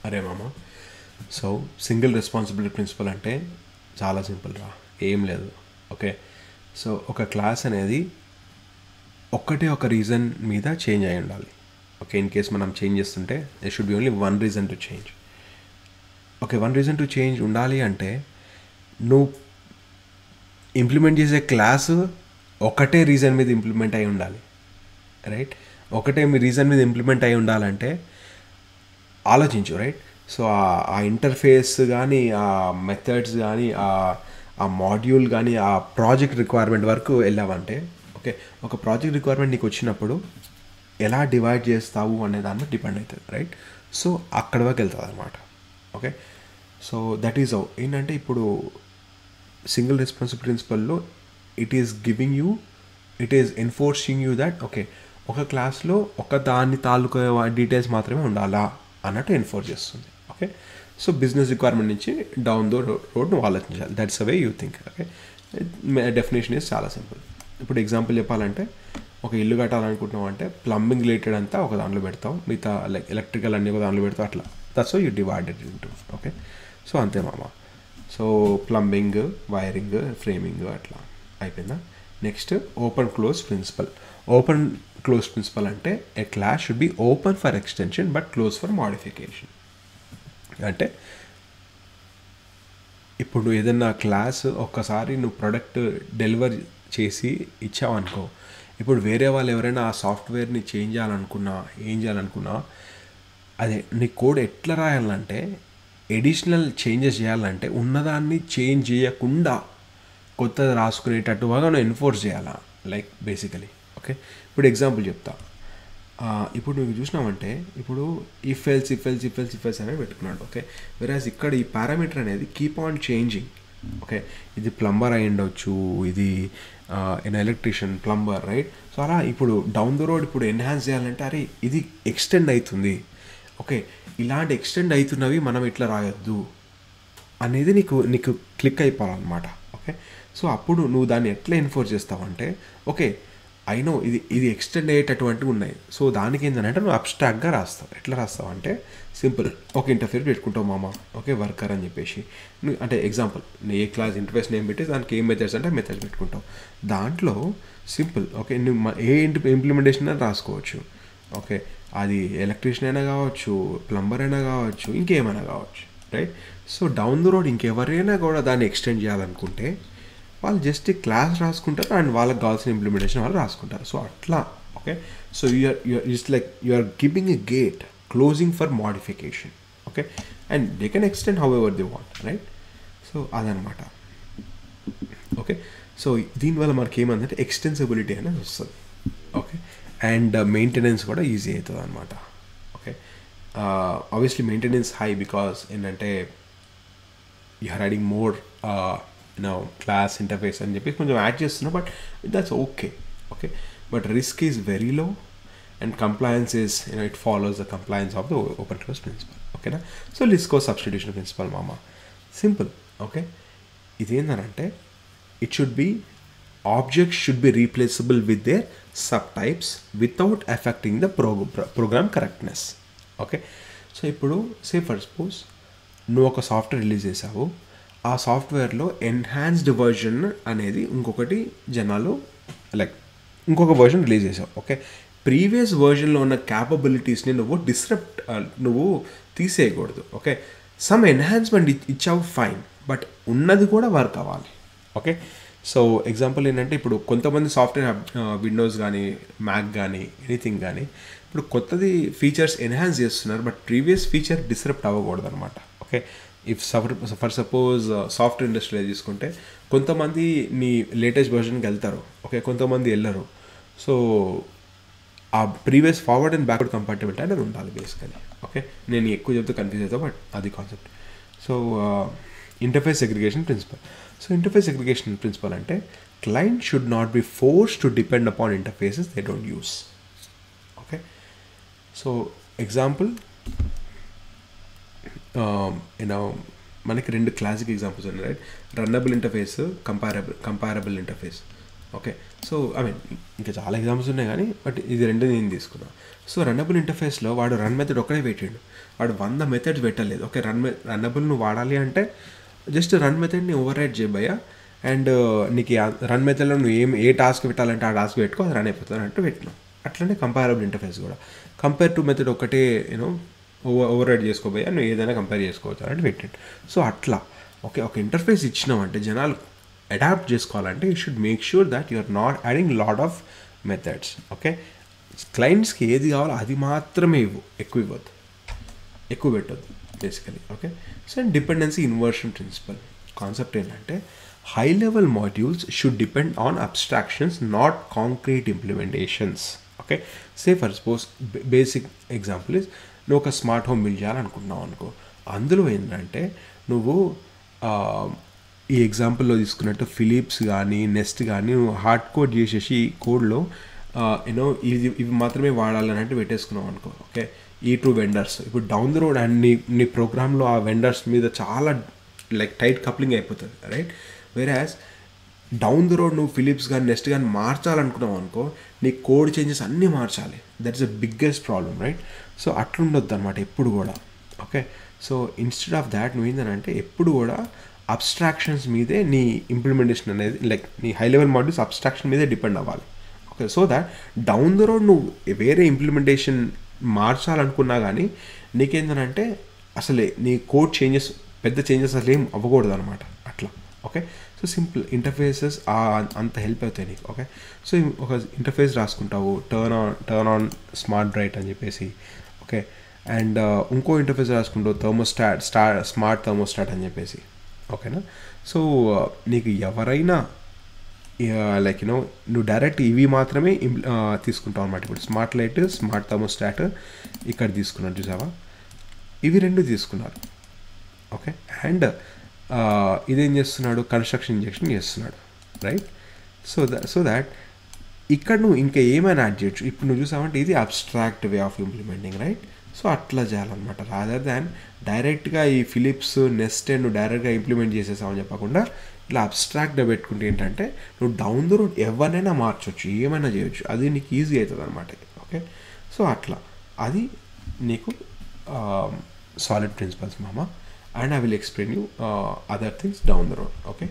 అరే మామ, so single responsibility principal అంటే చాలా సింపుల్ రా, ఏం లేదు. ఓకే, సో ఒక క్లాస్ అనేది ఒక్కటే ఒక రీజన్ మీద చేంజ్ అయి ఉండాలి. ఓకే, ఇన్ కేస్ మనం చేంజ్ చేస్తుంటే they should be only one reason to change. Okay, one reason to change ఉండాలి అంటే నువ్వు ఇంప్లిమెంట్ చేసే క్లాసు ఒకటే రీజన్ మీద ఇంప్లిమెంట్ అయి ఉండాలి. రైట్, ఒకటే మీ రీజన్ మీద ఇంప్లిమెంట్ అయి ఉండాలంటే ఆలోచించు. రైట్, సో ఆ ఇంటర్ఫేస్ కానీ, ఆ మెథడ్స్ కానీ, ఆ మాడ్యూల్ కానీ, ఆ ప్రాజెక్ట్ రిక్వైర్మెంట్ వరకు వెళ్ళావంటే, ఓకే, ఒక ప్రాజెక్ట్ రిక్వైర్మెంట్ నీకు వచ్చినప్పుడు ఎలా డివైడ్ చేస్తావు అనే దాని మీద డిపెండ్ అవుతుంది. రైట్, సో అక్కడ వరకు వెళ్తుంది అనమాట. Okay, so that is how. ఏంటంటే ఇప్పుడు సింగిల్ రెస్పాన్సిబిలిటీ ప్రిన్సిపల్లో it is enforcing you that okay, ఒక క్లాస్లో ఒక దాని తాలూకా డీటెయిల్స్ మాత్రమే ఉండాలా అన్నట్టు ఎన్ఫోర్స్ చేస్తుంది. ఓకే, సో బిజినెస్ రిక్వైర్మెంట్ నుంచి డౌన్ ద రోడ్ నువ్వు ఆలోచించాలి. That's the way you think. Okay, definition is చాలా సింపుల్. ఇప్పుడు ఎగ్జాంపుల్ చెప్పాలంటే, ఒక ఇల్లు కట్టాలనుకుంటున్నావు అంటే ప్లంబింగ్ రిలేటెడ్ అంతా ఒక దాంట్లో పెడతావు, మిగతా లైక్ ఎలక్ట్రికల్ అన్నీ ఒక దాంట్లో పెడతావు, అట్లా. That's you divided into. Okay, so అంతే మామ. సో ప్లంబింగ్, వైరింగ్, ఫ్రేమింగ్ అట్లా అయిపోయిందా. Next open close principle. Open close principle అంటే a class should be open for extension but close for modification. అంటే ఇప్పుడు ఏదైనా క్లాస్ ఒక్కసారి నువ్వు ప్రోడక్ట్ డెలివర్ చేసి ఇచ్చావనుకో, ఇప్పుడు వేరే వాళ్ళు ఎవరైనా ఆ సాఫ్ట్వేర్ని చేంజ్ చేయాలనుకున్నా, ఏం చేయాలనుకున్నా, అదే నీ కోడ్ ఎట్లా రాయాలంటే, ఎడిషనల్ చేంజెస్ చేయాలంటే ఉన్నదాన్ని చేంజ్ చేయకుండా కొత్తది రాసుకునేటట్టుగా నువ్వు ఎన్ఫోర్స్ చేయాలా, లైక్ బేసికలీ. ఓకే, ఇప్పుడు ఎగ్జాంపుల్ చెప్తా. ఇప్పుడు నువ్వు చూసినావంటే, ఇప్పుడు ఇఫ్ ఎల్స్ అనేది పెట్టుకున్నాడు. ఓకే, వెరాజ్ ఇక్కడ ఈ పారామీటర్ అనేది కీప్ ఆన్ చేంజింగ్. ఓకే, ఇది ప్లంబర్ అయి ఉండొచ్చు, ఇది ఎలక్ట్రీషియన్, ప్లంబర్, రైట్. సో అలా ఇప్పుడు డౌన్ ద రోడ్ ఇప్పుడు ఎన్హాన్స్ చేయాలంటే, అరే ఇది ఎక్స్టెండ్ అవుతుంది, ఓకే, ఇలాంటి ఎక్స్టెండ్ అవుతున్నవి మనం ఇట్లా రాయొద్దు అనేది నీకు క్లిక్ అయిపోవాలన్నమాట. ఓకే, సో అప్పుడు నువ్వు దాన్ని ఎట్లా ఎన్ఫోర్స్ చేస్తావంటే, ఓకే అయినో ఇది ఎక్స్టెండ్ అయ్యేటటువంటివి ఉన్నాయి, సో దానికి ఏంటంటే నువ్వు అబ్స్ట్రాక్ట్గా రాస్తావు. ఎట్లా రాస్తావు అంటే సింపుల్, ఒక ఇంటర్ఫేస్ పెట్టుకుంటావు మామ. ఓకే, వర్కర్ అని చెప్పేసి నువ్వు అంటే ఎగ్జాంపుల్ ఏ క్లాస్ ఇంటర్ఫేస్ నేమ్ పెట్టి దానికి ఏ మెథడ్స్ అంటే మెథడ్స్ పెట్టుకుంటావు. దాంట్లో సింపుల్, ఓకే, నువ్వు ఏ ఇంప్లిమెంటేషన్ అని రాసుకోవచ్చు. ఓకే, అది ఎలక్ట్రీషియన్ అయినా కావచ్చు, ప్లంబర్ అయినా కావచ్చు, ఇంకేమైనా కావచ్చు, right. So down the road ఇంకెవరైనా కూడా దాన్ని ఎక్స్టెండ్ చేయాలనుకుంటే వాళ్ళు జస్ట్ క్లాస్ రాసుకుంటారు అండ్ వాళ్ళకి కావాల్సిన ఇంప్లిమెంటేషన్ వాళ్ళు రాసుకుంటారు. సో అట్లా. Okay, so it's like you are giving a gate closing for modification. Okay, and they can extend however they want, right. So అదనమాట. ఓకే, సో దీనివల్ల మనకి ఏమందంటే ఎక్స్టెన్సిబిలిటీ అనేది వస్తుంది. ఓకే, అండ్ మెయింటెనెన్స్ కూడా ఈజీ అవుతుంది అనమాట. Okay, obviously maintenance high because ఏంటంటే you are adding more class interface అని చెప్పి కొంచెం యాడ్ చేస్తున్నా, but that's okay. Okay, but risk is very low and compliance is it follows the compliance of the open close principle. ఓకేనా, so Liskov substitution principle మామ, simple. Okay, ఇదేంటంటే it should be objects should be replaceable with their subtypes without affecting the program correctness. Okay, so ఇప్పుడు for suppose నువ్వు ఒక software release చేసావు, ఆ సాఫ్ట్వేర్లో enhanced version అనేది ఇంకొకటి జనాలు లైక్ ఇంకొక వర్జన్ రిలీజ్ చేసావు. ఓకే, ప్రీవియస్ వర్జన్లో ఉన్న క్యాపబిలిటీస్ని నువ్వు తీసేయకూడదు. ఓకే, సమ్ ఎన్హాన్స్మెంట్ ఇచ్చావు ఫైన్, బట్ ఉన్నది కూడా వర్క్ అవ్వాలి. ఓకే, సో ఎగ్జాంపుల్ ఏంటంటే ఇప్పుడు కొంతమంది సాఫ్ట్వేర్ విండోస్ కానీ, మ్యాక్ కానీ, ఎనీథింగ్ కానీ ఇప్పుడు కొత్తది ఫీచర్స్ ఎన్హాన్స్ చేస్తున్నారు, బట్ ప్రీవియస్ ఫీచర్ డిస్రప్ట్ అవ్వకూడదు అనమాట. Okay, if for suppose software ఇండస్ట్రీలో తీసుకుంటే కొంతమంది నీ లేటెస్ట్ వర్జన్కి వెళ్తారు, ఓకే, కొంతమంది వెళ్ళరు. సో ఆ previous forward and backward compatibility అనేది ఉండాలి బేసికలీ. ఓకే, నేను ఎక్కువ చెప్తే కన్ఫ్యూజ్ అవుతాను, బట్ అది concept. So interface segregation principle. So interface segregation principle అంటే client should not be force to depend upon interfaces they don't use. Okay, so example మనకి రెండు క్లాసిక్ ఎగ్జాంపుల్స్ ఉన్నాయి, right. Runnable interface, comparable interface. Okay. So I mean ఇంకా చాలా examples ఉన్నాయి కానీ but ఇది రెండు నేను తీసుకున్నాను. సో రన్నబుల్ ఇంటర్ఫేస్లో వాడు రన్ మెథడ్ ఒక్కడే పెట్టిండు, వాడు 100 మెథడ్స్ పెట్టలేదు. ఓకే, రన్నబుల్ నువ్వు వాడాలి అంటే జస్ట్ రన్ మెథడ్ని ఓవర్ రైడ్ చేయబోయా, అండ్ నీకు రన్ మెథడ్లో నువ్వు ఏ టాస్క్ పెట్టాలంటే ఆ టాస్క్ పెట్టుకో, అది రన్ అయిపోతుంది అంటే పెట్టినావు. అట్లనే కంపారబుల్ ఇంటర్ఫేస్ కూడా కంపేర్ టు మెథడ్ ఒకటే ఓవర్ రైడ్ చేసుకోబోయా, నువ్వు ఏదైనా కంపేర్ చేసుకోవచ్చు అంటే పెట్టిండు. సో అట్లా ఓకే, ఒక ఇంటర్ఫేస్ ఇచ్చినామంటే జనాలు అడాప్ట్ చేసుకోవాలంటే you should make sure that you are not adding lot of methods. Okay, క్లయింట్స్కి ఏది కావాలో అది మాత్రమే ఇవ్వు, ఎక్కువ పెట్టద్దు basically. Okay, so dependency inversion principle concept ఏంటంటే high level modules should depend on abstractions, not concrete implementations. Okay, say for suppose basic example is నువ్వు ఒక స్మార్ట్ హోమ్ బిల్డ్ చేయాలనుకుంటున్నావు అనుకో, అందులో ఏంటంటే నువ్వు ఈ ఎగ్జాంపుల్లో తీసుకున్నట్టు ఫిలిప్స్ కానీ నెస్ట్ కానీ నువ్వు హార్డ్ కోడ్ చేసేసి కోడ్లో ఇవి మాత్రమే వాడాలని అంటే పెట్టేసుకున్నావు అనుకో. ఓకే, ఈ టూ వెండర్స్ ఇప్పుడు డౌన్ ద రోడ్ అండ్ నీ ప్రోగ్రాంలో ఆ వెండర్స్ మీద చాలా లైక్ టైట్ కప్లింగ్ అయిపోతుంది, right? Whereas down the road నువ్వు ఫిలిప్స్ కానీ నెస్ట్ కానీ మార్చాలనుకున్నావు అనుకో, నీ కోడ్ చేంజెస్ అన్నీ మార్చాలి. That is the biggest problem, right? So అట్లుండొద్దు అనమాట ఎప్పుడు కూడా. Okay, so instead of that నువ్వు ఏంటంటే ఎప్పుడు కూడా అబ్స్ట్రాక్షన్స్ మీదే నీ ఇంప్లిమెంటేషన్ అనేది, లైక్ నీ హై లెవెల్ మాడ్యూల్స్ అబ్స్ట్రాక్షన్ మీదే డిపెండ్ అవ్వాలి. Okay, so that down the road నువ్వు వేరే ఇంప్లిమెంటేషన్ మార్చాలనుకున్నా కానీ నీకేంటంటే అసలే నీ కోడ్ పెద్ద చేంజెస్ అసలు ఏం అవ్వకూడదు అనమాట అట్లా. ఓకే, సో సింపుల్ ఇంటర్ఫేసెస్ అంత హెల్ప్ అవుతాయి నీకు. ఓకే, సో ఒక ఇంటర్ఫేస్ రాసుకుంటావు, టర్న్ ఆన్ స్మార్ట్ బ్రైట్ అని చెప్పేసి. ఓకే, అండ్ ఇంకో ఇంటర్ఫేస్ రాసుకుంటావు స్మార్ట్ థర్మోస్టాట్ అని చెప్పేసి. ఓకేనా? సో నీకు ఎవరైనా లైక్ నువ్వు డైరెక్ట్ ఇవి మాత్రమే తీసుకుంటావు అనమాట. ఇప్పుడు స్మార్ట్ లైట్, స్మార్ట్ థర్మోస్టాట్ ఇక్కడ తీసుకున్నాడు చూసావా, ఇవి రెండు తీసుకున్నారు. ఓకే, అండ్ ఇదేం చేస్తున్నాడు, కన్స్ట్రక్షన్ ఇంజెక్షన్ చేస్తున్నాడు, రైట్? సో దాట్ ఇక్కడ నువ్వు ఇంకా ఏమైనా యాడ్ చేయొచ్చు. ఇప్పుడు నువ్వు చూసావంటే ఇది abstract way of implementing, right? So అట్లా చేయాలన్నమాట, రాదర్ దాన్ డైరెక్ట్గా ఈ ఫిలిప్స్ నెస్ట్ నువ్వు డైరెక్ట్గా ఇంప్లిమెంట్ చేసేసావని చెప్పకుండా ఇలా అబ్స్ట్రాక్ట్గా పెట్టుకుంటే ఏంటంటే నువ్వు డౌన్ ద రోడ్ ఎవరినైనా మార్చవచ్చు, ఏమైనా చేయొచ్చు, అది నీకు ఈజీ అవుతుంది అనమాట. ఓకే, సో అట్లా అది నీకు సాలిడ్ ప్రిన్సిపల్స్ మామ, and I will explain you other things down the road. Okay.